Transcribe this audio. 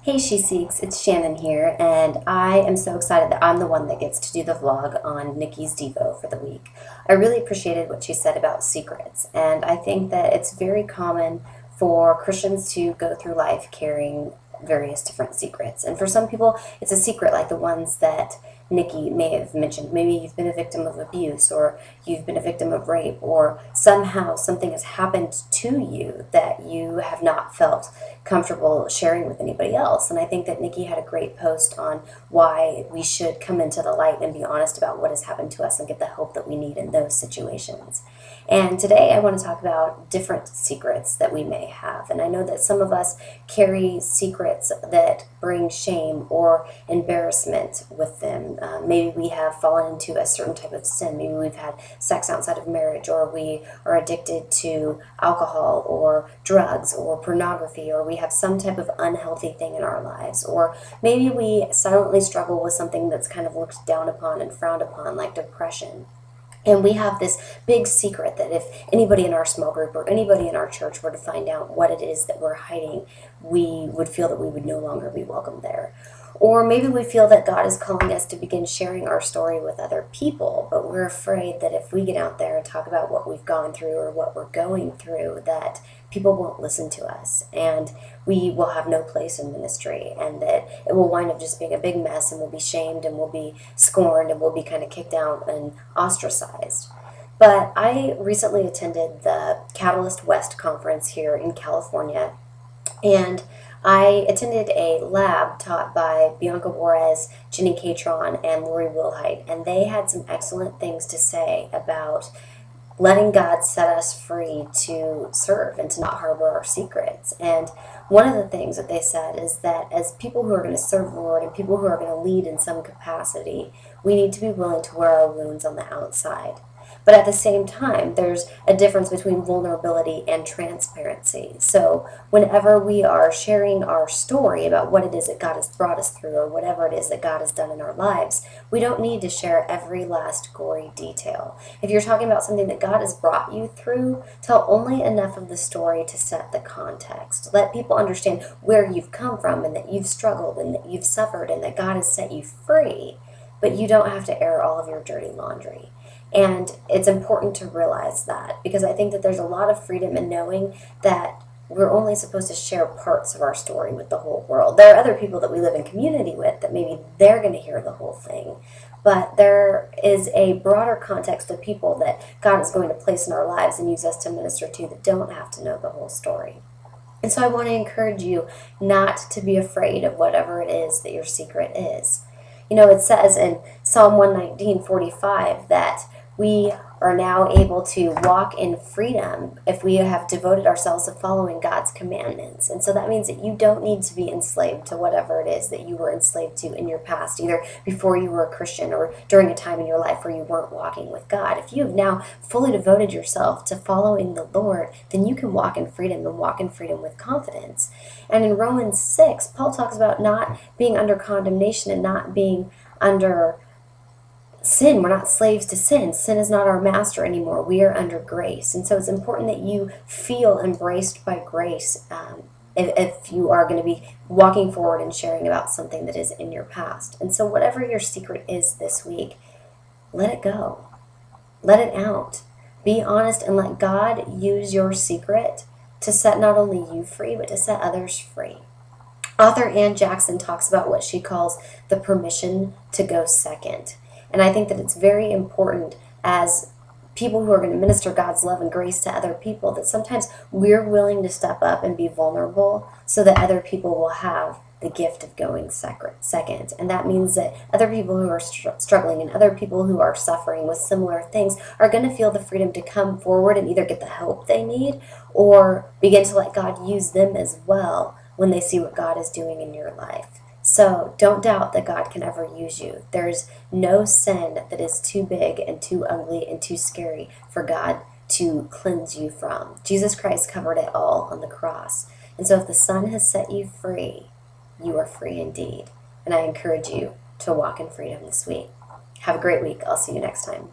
Hey She Seeks, it's Shannon here, and I am so excited that I'm the one that gets to do the vlog on Nikki's Devo for the week. I really appreciated what she said about secrets, and I think that it's very common for Christians to go through life carrying various different secrets. And for some people, it's a secret like the ones that Nikki may have mentioned. Maybe you've been a victim of abuse, or you've been a victim of rape, or somehow something has happened to you that you have not felt comfortable sharing with anybody else. And I think that Nikki had a great post on why we should come into the light and be honest about what has happened to us and get the help that we need in those situations. And today I want to talk about different secrets that we may have. And I know that some of us carry secrets that bring shame or embarrassment with them. Maybe we have fallen into a certain type of sin. Maybe we've had sex outside of marriage, or we are addicted to alcohol or drugs or pornography, or we have some type of unhealthy thing in our lives. Or maybe we silently struggle with something that's kind of looked down upon and frowned upon, like depression. And we have this big secret that if anybody in our small group or anybody in our church were to find out what it is that we're hiding, we would feel that we would no longer be welcome there. Or maybe we feel that God is calling us to begin sharing our story with other people, but we're afraid that if we get out there and talk about what we've gone through or what we're going through, that people won't listen to us, and we will have no place in ministry, and that it will wind up just being a big mess, and we'll be shamed, and we'll be scorned, and we'll be kind of kicked out and ostracized. But I recently attended the Catalyst West conference here in California, and I attended a lab taught by Bianca Juarez, Jenny Catron, and Lori Wilhite, and they had some excellent things to say about letting God set us free to serve and to not harbor our secrets. And one of the things that they said is that as people who are going to serve the Lord and people who are going to lead in some capacity, we need to be willing to wear our wounds on the outside. But at the same time, there's a difference between vulnerability and transparency. So whenever we are sharing our story about what it is that God has brought us through, or whatever it is that God has done in our lives, we don't need to share every last gory detail. If you're talking about something that God has brought you through, tell only enough of the story to set the context. Let people understand where you've come from, and that you've struggled, and that you've suffered, and that God has set you free. But you don't have to air all of your dirty laundry. And it's important to realize that, because I think that there's a lot of freedom in knowing that we're only supposed to share parts of our story with the whole world. There are other people that we live in community with that maybe they're going to hear the whole thing. But there is a broader context of people that God is going to place in our lives and use us to minister to that don't have to know the whole story. And so I want to encourage you not to be afraid of whatever it is that your secret is. You know, it says in Psalm 119:45 that we are now able to walk in freedom if we have devoted ourselves to following God's commandments. And so that means that you don't need to be enslaved to whatever it is that you were enslaved to in your past, either before you were a Christian or during a time in your life where you weren't walking with God. If you have now fully devoted yourself to following the Lord, then you can walk in freedom, and walk in freedom with confidence. And in Romans 6, Paul talks about not being under condemnation and not being under sin. We're not slaves to sin. Sin is not our master anymore. We are under grace. And so it's important that you feel embraced by grace if you are going to be walking forward and sharing about something that is in your past. And so whatever your secret is this week, let it go. Let it out. Be honest and let God use your secret to set not only you free, but to set others free. Author Ann Jackson talks about what she calls the permission to go second. And I think that it's very important as people who are going to minister God's love and grace to other people that sometimes we're willing to step up and be vulnerable so that other people will have the gift of going second. And that means that other people who are struggling and other people who are suffering with similar things are going to feel the freedom to come forward and either get the help they need or begin to let God use them as well when they see what God is doing in your life. So don't doubt that God can ever use you. There's no sin that is too big and too ugly and too scary for God to cleanse you from. Jesus Christ covered it all on the cross. And so if the Son has set you free, you are free indeed. And I encourage you to walk in freedom this week. Have a great week. I'll see you next time.